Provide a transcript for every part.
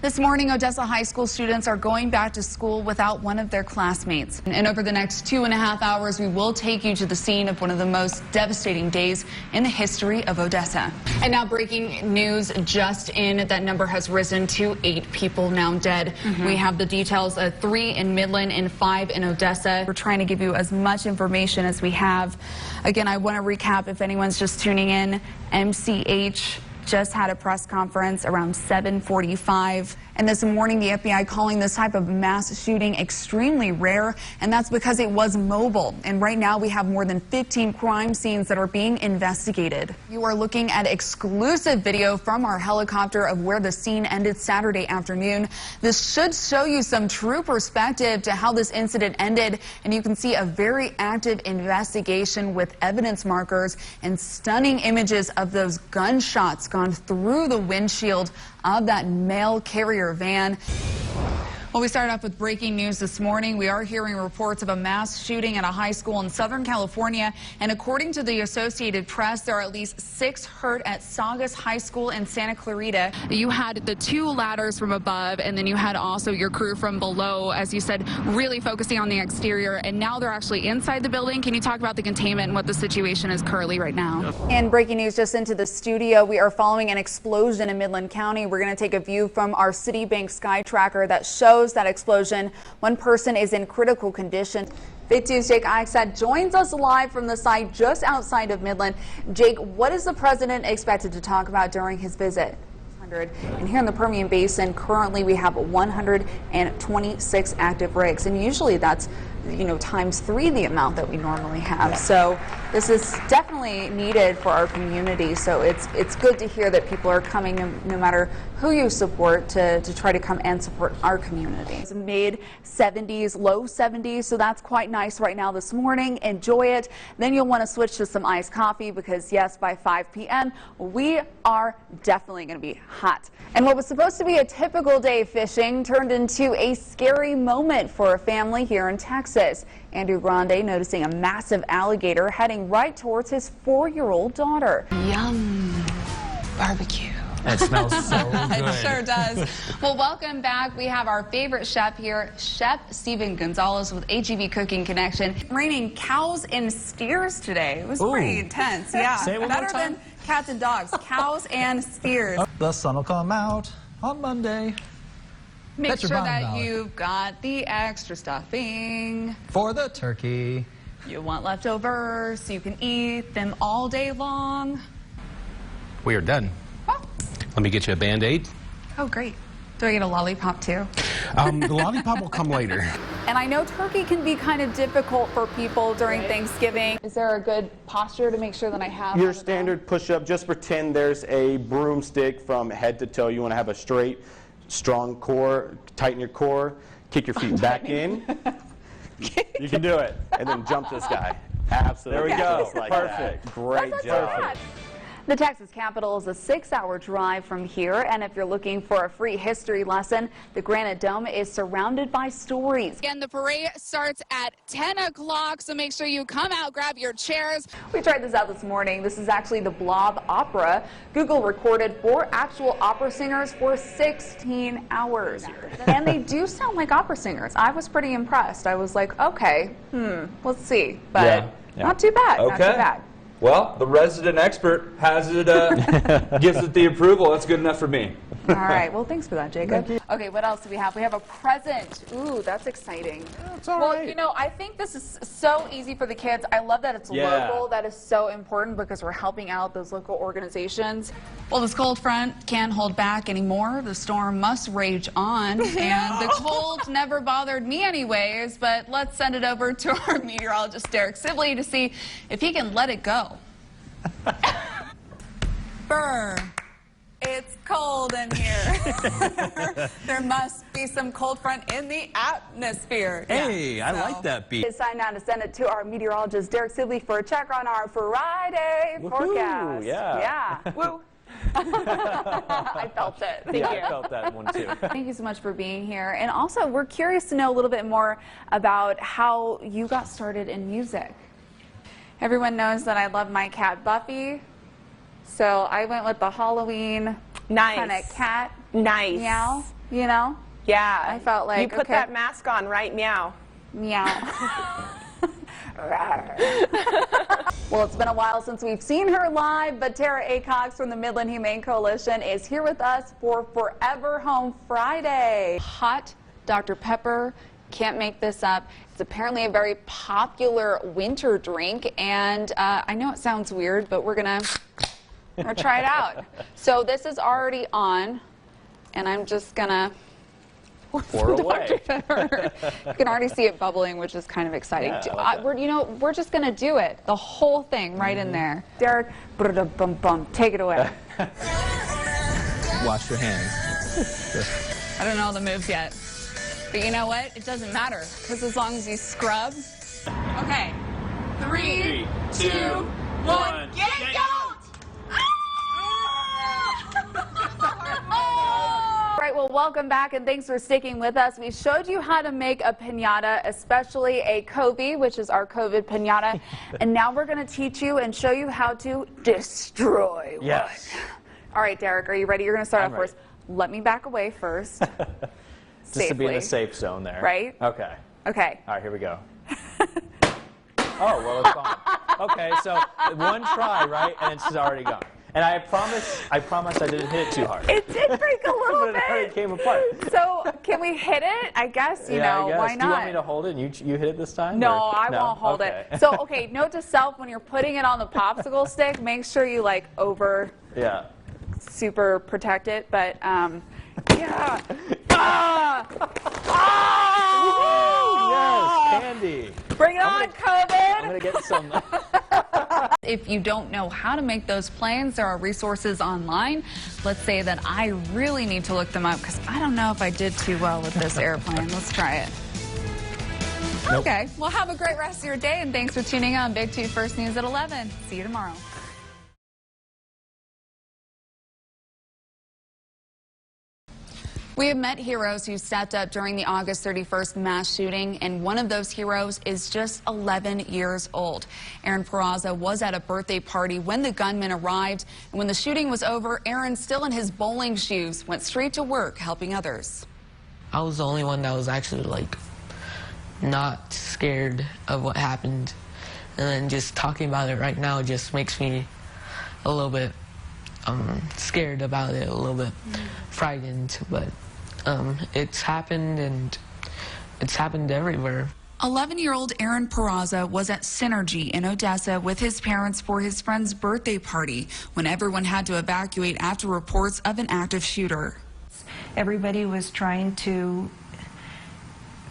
This morning, Odessa high school students are going back to school without one of their classmates. And over the next 2.5 hours, we will take you to the scene of one of the most devastating days in the history of Odessa. And now breaking news just in, that number has risen to 8 people now dead. We have the details of 3 in Midland and 5 in Odessa. We're trying to give you as much information as we have. Again, I want to recap if anyone's just tuning in. MCH just had a press conference around 7:45. And this morning, the FBI calling this type of mass shooting extremely rare, and that's because it was mobile. And right now, we have more than 15 crime scenes that are being investigated. You are looking at exclusive video from our helicopter of where the scene ended Saturday afternoon. This should show you some true perspective to how this incident ended, and you can see a very active investigation with evidence markers and stunning images of those gunshots gone through the windshield of that mail carrier van. Well, we started off with breaking news this morning. We are hearing reports of a mass shooting at a high school in Southern California. And according to the Associated Press, there are at least 6 hurt at Saugus High School in Santa Clarita. You had the 2 ladders from above, and then you had also your crew from below, as you said, really focusing on the exterior. And now they're actually inside the building. Can you talk about the containment and what the situation is currently right now? And breaking news just into the studio. We are following an explosion in Midland County. We're going to take a view from our Citibank Sky Tracker that shows that explosion. One person is in critical condition. 52's Jake Eichstadt joins us live from the site just outside of Midland. Jake, what is the president expected to talk about during his visit? And here in the Permian Basin, currently we have 126 active rigs, and usually that's, you know, times 3 the amount that we normally have. So this is definitely needed for our community. So it's good to hear that people are coming, no matter who you support, to try to come and support our community. It's mid 70s, low 70s, so that's quite nice right now this morning. Enjoy it. Then you'll want to switch to some iced coffee because, yes, by 5 p.m. we are definitely going to be hot. And what was supposed to be a typical day fishing turned into a scary moment for a family here in Texas. Andrew Grande noticing a massive alligator heading right towards his 4-year-old daughter. Yum. Barbecue. It smells so good. It sure does. Well, welcome back. We have our favorite chef here, Chef Steven Gonzalez with HEB Cooking Connection. Raining cows and steers today. It was pretty intense. Yeah. Say it one Better more time. than cats and dogs. Cows and steers. The sun will come out on Monday. Make sure that you've got the extra stuffing for the turkey. You want leftovers so you can eat them all day long. We are done. Oh, Let me get you a Band-Aid. oh great. Do I get a lollipop too? The lollipop will come later. And I know turkey can be kind of difficult for people during Thanksgiving. Is there a good posture to make sure that I have your standard push-up? Just pretend there's a broomstick from head to toe. You want to have a straight, strong core. Tighten your core. Kick your feet back in. You can do it. And then jump this guy. Absolutely. There we go. Like Perfect. That. Great job. The Texas Capitol is a 6-hour drive from here, and if you're looking for a free history lesson, the Granite Dome is surrounded by stories. Again, the parade starts at 10 o'clock, so make sure you come out, grab your chairs. We tried this out this morning. This is actually the Blob Opera. Google recorded 4 actual opera singers for 16 hours. And they do sound like opera singers. I was pretty impressed. I was like, okay, let's see. But not too bad, not too bad. Well, the resident expert has it, gives it the approval. That's good enough for me. All right. Well, thanks for that, Jacob. Okay, what else do we have? We have a present. Ooh, that's exciting. That's all well, right. you know, I think this is so easy for the kids. I love that it's local. That is so important because we're helping out those local organizations. Well, this cold front can't hold back anymore. The storm must rage on, and the cold never bothered me anyways, but let's send it over to our meteorologist, Derek Sibley, to see if he can let it go. Burr. It's cold in here. There must be some cold front in the atmosphere. Hey, I like that beat. It's time now to send it to our meteorologist, Derek Sibley, for a check on our Friday forecast. Yeah. Woo. I felt it. Thank you. I felt that one too. Thank you so much for being here. And also, we're curious to know a little bit more about how you got started in music. Everyone knows that I love my cat Buffy, so I went with the Halloween kind of cat meow. you know? Yeah. I felt like, you put okay. that mask on, right? Meow. Meow. Well, it's been a while since we've seen her live, but Tara A. Cox from the Midland Humane Coalition is here with us for Forever Home Friday. Hot Dr. Pepper, can't make this up. It's apparently a very popular winter drink, and I know it sounds weird, but we're gonna try it out. So this is already on, and I'm just gonna Pour away. You can already see it bubbling, which is kind of exciting. Yeah, we're just going to do it. The whole thing right in there. Derek, take it away. Wash your hands. I don't know the moves yet. But you know what? It doesn't matter, because as long as you scrub. Okay. 3, 2, 1, get it going! All right, well, welcome back, and thanks for sticking with us. We showed you how to make a piñata, especially a COVID, which is our COVID piñata, and now we're going to teach you and show you how to destroy one. Yes. All right, Derek, are you ready? You're going to start I'm off first. Let me back away first. Just to be in the safe zone there. Right? Okay. Okay. All right, here we go. Oh, well, it's gone. Okay, so one try, right, and it's already gone. And I promise I didn't hit it too hard. It did break a little But it already bit. came apart. So, can we hit it? I guess, you know, I guess. why not? Do you want me to hold it and you hit it this time? No, or? I won't hold Okay. it. So, okay, note to self, when you're putting it on the popsicle stick, make sure you, like, Yeah. super protect it, but, yeah. Ah! Ah! Yes, candy. Bring it on, COVID! I'm going to get some. If you don't know how to make those plans, there are resources online. Let's say that I really need to look them up because I don't know if I did too well with this airplane. Let's try it. Nope. Okay, well, have a great rest of your day, and thanks for tuning in on Big 2 First News at 11. See you tomorrow. We have met heroes who stepped up during the August 31st mass shooting, and one of those heroes is just 11 years old. Aaron Peraza was at a birthday party when the gunman arrived, and when the shooting was over, Aaron, still in his bowling shoes, went straight to work helping others. I was the only one that was actually, like, not scared of what happened. And then just talking about it right now just makes me a little bit scared about it, a little bit frightened, but it's happened, and it's happened everywhere. 11-year-old Aaron Peraza was at Synergy in Odessa with his parents for his friend's birthday party when everyone had to evacuate after reports of an active shooter. Everybody was trying to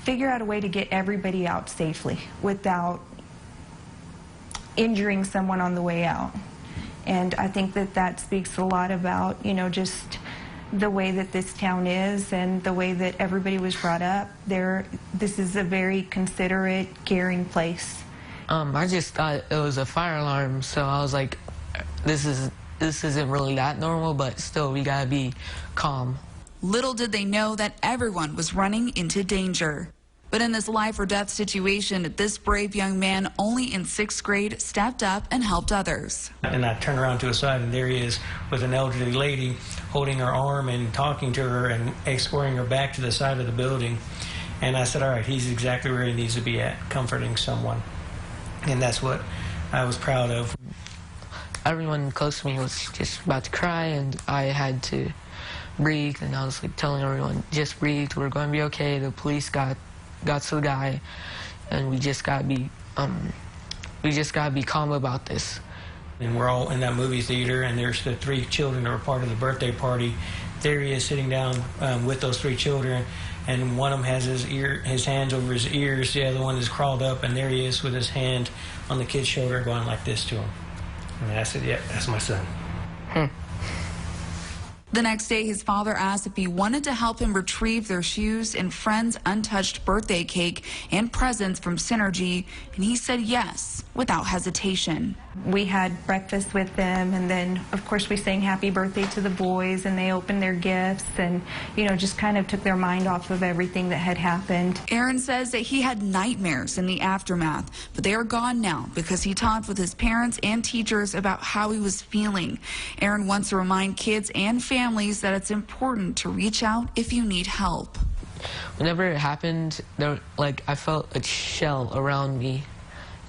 figure out a way to get everybody out safely without injuring someone on the way out. And I think that that speaks a lot about, you know, just the way that this town is and the way that everybody was brought up. This is a very considerate, caring place. I just thought it was a fire alarm, so I was like, this isn't really that normal, but still, we gotta be calm. Little did they know that everyone was running into danger. But in this life or death situation, this brave young man, only in 6th grade, stepped up and helped others. And I turned around to his side, and there he is with an elderly lady holding her arm and talking to her and escorting her back to the side of the building. And I said, all right, he's exactly where he needs to be at, comforting someone. And that's what I was proud of. Everyone close to me was just about to cry, and I had to breathe, and I was like telling everyone, just breathe, we're going to be okay. The police got to the guy, and we just gotta be calm about this. And we're all in that movie theater, and there's the 3 children that were part of the birthday party. There he is sitting down with those 3 children, and one of them has his hands over his ears, the other one is crawled up, and there he is with his hand on the kid's shoulder going like this to him. And I said, yeah, that's my son. The next day, his father asked if he wanted to help him retrieve their shoes and friend's untouched birthday cake and presents from Synergy, and he said yes, without hesitation. We had breakfast with them, and then, of course, we sang happy birthday to the boys, and they opened their gifts and, you know, just kind of took their mind off of everything that had happened. Aaron says that he had nightmares in the aftermath, but they are gone now because he talked with his parents and teachers about how he was feeling. Aaron wants to remind kids and families families that it's important to reach out if you need help. Whenever it happened, I felt a shell around me.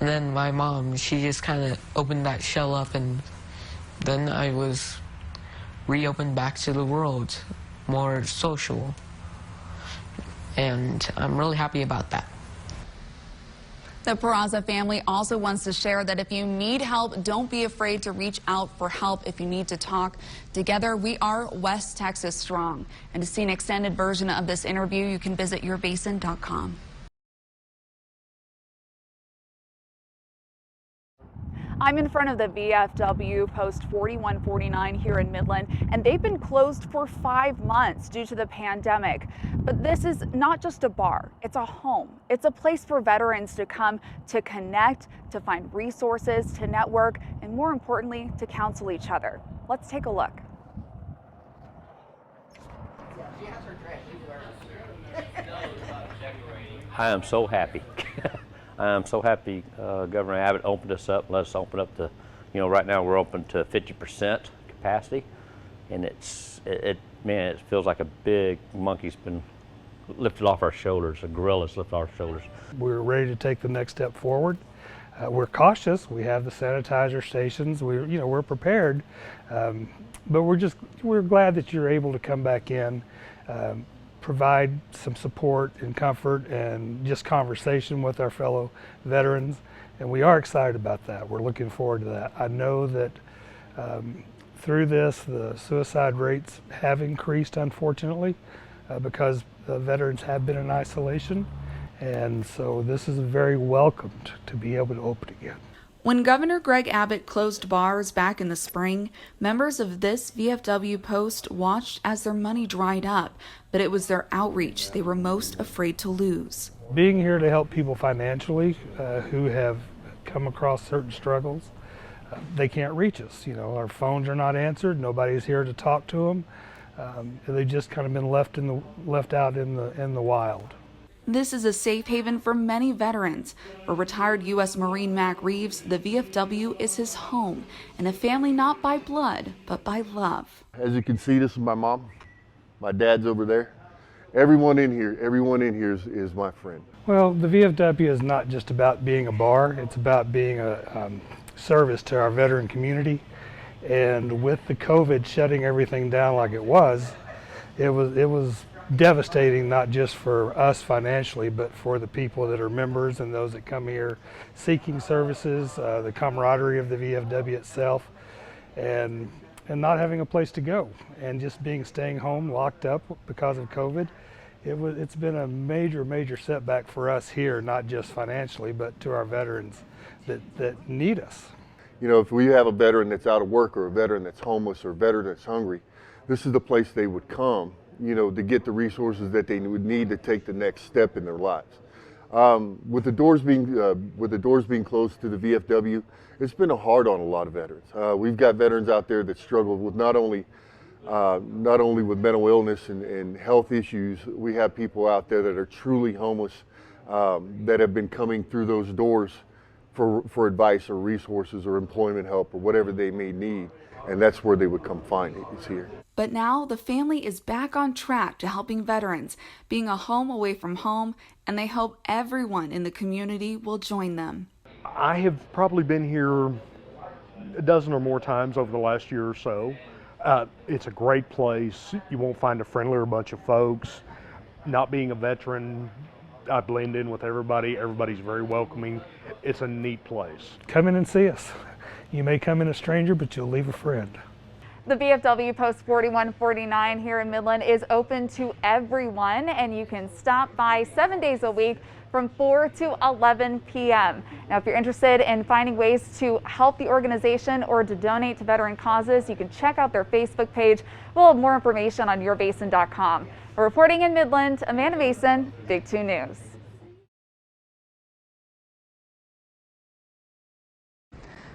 And then my mom, she just kind of opened that shell up, and then I was reopened back to the world, more social. And I'm really happy about that. The Peraza family also wants to share that if you need help, don't be afraid to reach out for help if you need to talk. Together, we are West Texas Strong. And to see an extended version of this interview, you can visit yourbasin.com. I'm in front of the VFW Post 4149 here in Midland, and they've been closed for 5 months due to the pandemic. But this is not just a bar, it's a home. It's a place for veterans to come to connect, to find resources, to network, and more importantly, to counsel each other. Let's take a look. I am so happy. I'm so happy Governor Abbott opened us up, let us open up to, right now we're open to 50% capacity, and man, it feels like a big monkey's been lifted off our shoulders, a gorilla's lifted off our shoulders. We're ready to take the next step forward. We're cautious. We have the sanitizer stations. We're prepared, but we're glad that you're able to come back in, provide some support and comfort and just conversation with our fellow veterans, and we are excited about that. We're looking forward to that. I know that through this, the suicide rates have increased, unfortunately, because the veterans have been in isolation, and so this is very welcomed to be able to open again. When Governor Greg Abbott closed bars back in the spring, members of this VFW post watched as their money dried up, but it was their outreach they were most afraid to lose. Being here to help people financially who have come across certain struggles, they can't reach us. Our phones are not answered. Nobody's here to talk to them. They've just kind of been left out in the wild. This is a safe haven for many veterans. For retired U.S. Marine Mac Reeves, the VFW is his home and a family not by blood, but by love. As you can see, this is my mom. My dad's over there. Everyone in here is my friend. Well, the VFW is not just about being a bar. It's about being a service to our veteran community. And with the COVID shutting everything down like it was devastating, not just for us financially, but for the people that are members and those that come here seeking services, the camaraderie of the VFW itself, and not having a place to go, and just staying home, locked up because of COVID. It's been a major setback for us here, not just financially, but to our veterans that need us. If we have a veteran that's out of work, or a veteran that's homeless, or a veteran that's hungry, this is the place they would come, to get the resources that they would need to take the next step in their lives. With the doors being closed to the VFW, it's been hard on a lot of veterans. We've got veterans out there that struggle with not only with mental illness and health issues. We have people out there that are truly homeless, that have been coming through those doors for advice or resources or employment help or whatever they may need. And that's where they would come find it, is here. But now the family is back on track to helping veterans, being a home away from home, and they hope everyone in the community will join them. I have probably been here a dozen or more times over the last year or so. It's a great place. You won't find a friendlier bunch of folks. Not being a veteran, I blend in with everybody. Everybody's very welcoming. It's a neat place. Come in and see us. You may come in a stranger, but you'll leave a friend. The VFW Post 4149 here in Midland is open to everyone, and you can stop by 7 days a week from 4 to 11 p.m. Now, if you're interested in finding ways to help the organization or to donate to veteran causes, you can check out their Facebook page. We'll have more information on yourbasin.com. Reporting in Midland, Amanda Mason, Big 2 News.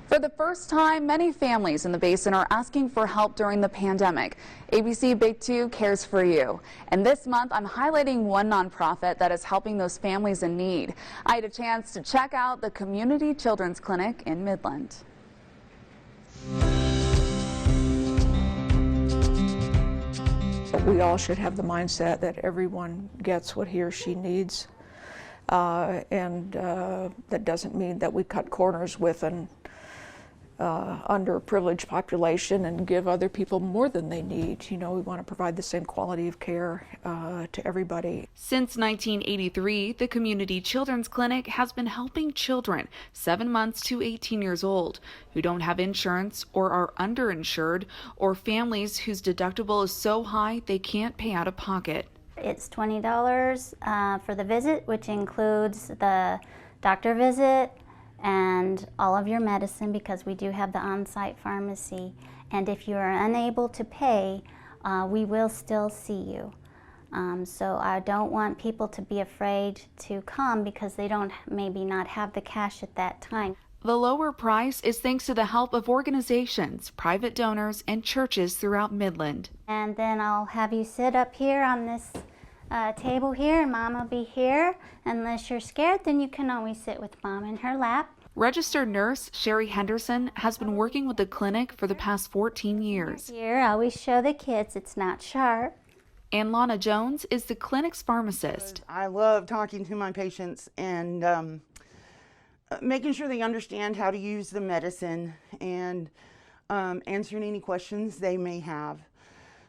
For the first time, many families in the basin are asking for help during the pandemic. ABC Big 2 cares for you. And this month, I'm highlighting one nonprofit that is helping those families in need. I had a chance to check out the Community Children's Clinic in Midland. We all should have the mindset that everyone gets what he or she needs. And that doesn't mean that we cut corners with an underprivileged population and give other people more than they need. You know, we want to provide the same quality of care to everybody. Since 1983, the Community Children's Clinic has been helping children 7 months to 18 years old who don't have insurance or are underinsured, or families whose deductible is so high they can't pay out of pocket. It's $20 for the visit, which includes the doctor visit and all of your medicine, because we do have the on-site pharmacy. And if you are unable to pay, we will still see you. So I don't want people to be afraid to come because they don't maybe not have the cash at that time. The lower price is thanks to the help of organizations, private donors, and churches throughout Midland. And then I'll have you sit up here on this table here, and Mom will be here. Unless you're scared, then you can always sit with Mom in her lap. Registered nurse Sherry Henderson has been working with the clinic for the past 14 years. Here, I always show the kids it's not sharp. And Lana Jones is the clinic's pharmacist. I love talking to my patients and making sure they understand how to use the medicine and answering any questions they may have.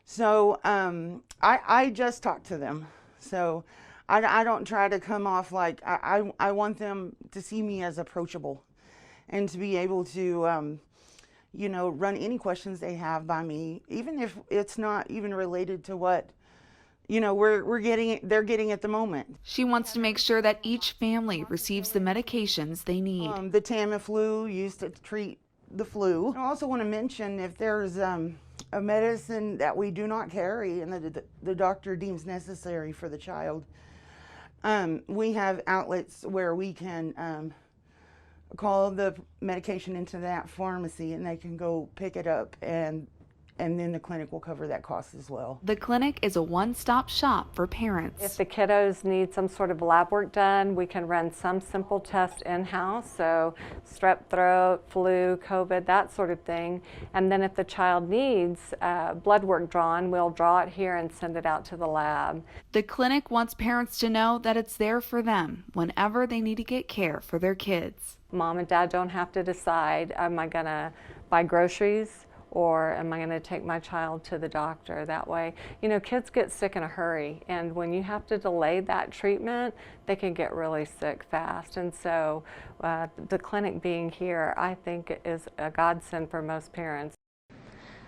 So I just talk to them. So I don't try to come off like, I want them to see me as approachable and to be able to, you know, run any questions they have by me, even if it's not even related to what, you know, they're getting at the moment. She wants to make sure that each family receives the medications they need. The Tamiflu used to treat the flu. I also want to mention, if there's a medicine that we do not carry and the doctor deems necessary for the child, we have outlets where we can call the medication into that pharmacy and they can go pick it up, and then the clinic will cover that cost as well. The clinic is a one-stop shop for parents. If the kiddos need some sort of lab work done, we can run some simple test in-house, so strep throat, flu, COVID, that sort of thing. And then if the child needs blood work drawn, we'll draw it here and send it out to the lab. The clinic wants parents to know that it's there for them whenever they need to get care for their kids. Mom and Dad don't have to decide, am I going to buy groceries or am I going to take my child to the doctor? That way, you know, kids get sick in a hurry, and when you have to delay that treatment, they can get really sick fast. And so the clinic being here, I think, is a godsend for most parents.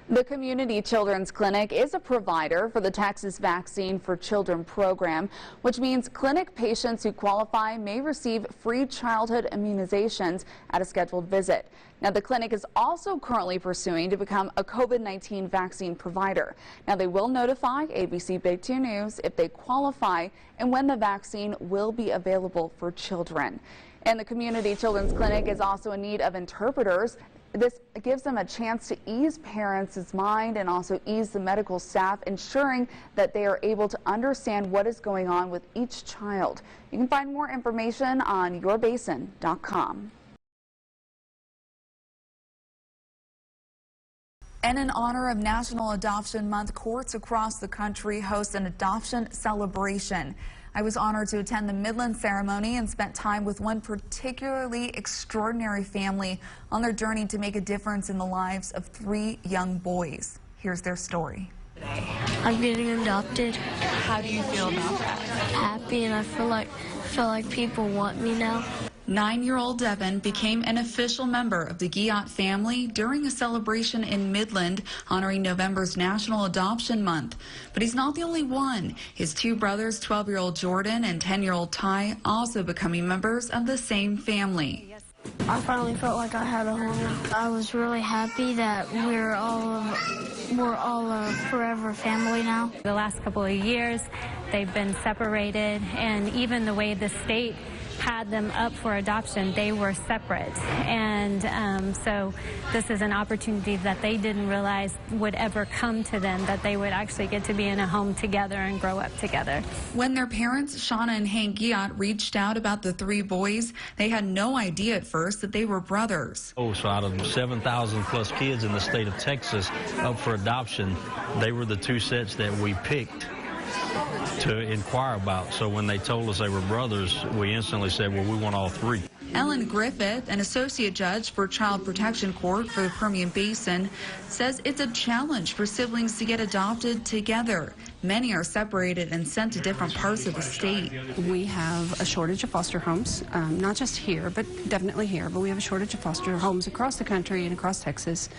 The Community Children's Clinic is a provider for the Texas Vaccine for Children program, which means clinic patients who qualify may receive free childhood immunizations at a scheduled visit. Now, the clinic is also currently pursuing to become a COVID-19 vaccine provider. Now, they will notify ABC Big 2 News if they qualify and when the vaccine will be available for children. And the Community Children's Clinic is also in need of interpreters. This gives them a chance to ease parents' mind and also ease the medical staff, ensuring that they are able to understand what is going on with each child. You can find more information on yourbasin.com. And in honor of National Adoption Month, courts across the country host an adoption celebration. I was honored to attend the Midland ceremony and spent time with one particularly extraordinary family on their journey to make a difference in the lives of 3 young boys. Here's their story. I'm getting adopted. How do you feel about that? Happy, and I feel like people want me now. 9-year-old Devin became an official member of the Guillotte family during a celebration in Midland honoring November's National Adoption Month. But he's not the only one. His 2 brothers, 12-year-old Jordan and 10-year-old Ty, also becoming members of the same family. I finally felt like I had a home. I was really happy that we're all a forever family now. The last couple of years, they've been separated, and even the way the state had them up for adoption, they were separate. And so this is an opportunity that they didn't realize would ever come to them, that they would actually get to be in a home together and grow up together. When their parents, Shauna and Hank Giat, reached out about the 3 boys, they had no idea at first that they were brothers. Oh, so out of 7,000 plus kids in the state of Texas up for adoption, they were the 2 sets that we picked to inquire about. So when they told us they were brothers, we instantly said, well, we want all 3. Ellen Griffith, an associate judge for Child Protection Court for the Permian Basin, says it's a challenge for siblings to get adopted together. Many are separated and sent to different parts of the state. We have a shortage of foster homes, not just here, but definitely here, but we have a shortage of foster homes across the country and across Texas.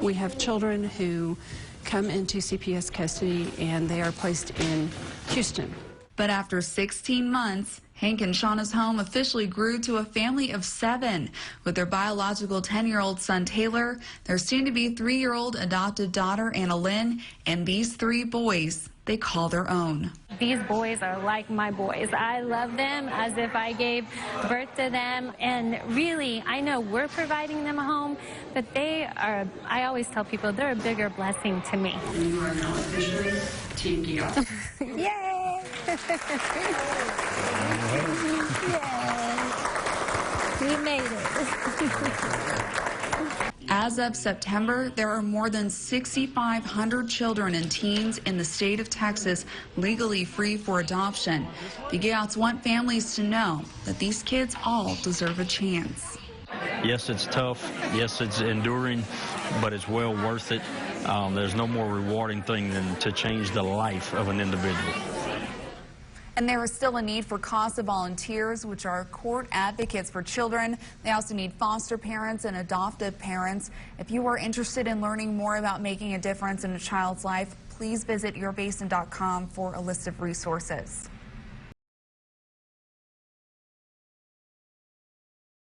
We have children who come into CPS custody and they are placed in Houston. But after 16 months, Hank and Shauna's home officially grew to a family of 7. With their biological 10-year-old son, Taylor, their soon-to-be 3-year-old adopted daughter, Anna Lynn, and these 3 boys they call their own. These boys are like my boys. I love them as if I gave birth to them. And really, I know we're providing them a home, but they are, I always tell people, they're a bigger blessing to me. You are now officially Team Giat. Yay! Yay! We made it. As of September, there are more than 6,500 children and teens in the state of Texas legally free for adoption. The Giats want families to know that these kids all deserve a chance. Yes, it's tough. Yes, it's enduring, but it's well worth it. There's no more rewarding thing than to change the life of an individual. And there is still a need for CASA volunteers, which are court advocates for children. They also need foster parents and adoptive parents. If you are interested in learning more about making a difference in a child's life, please visit yourbasin.com for a list of resources.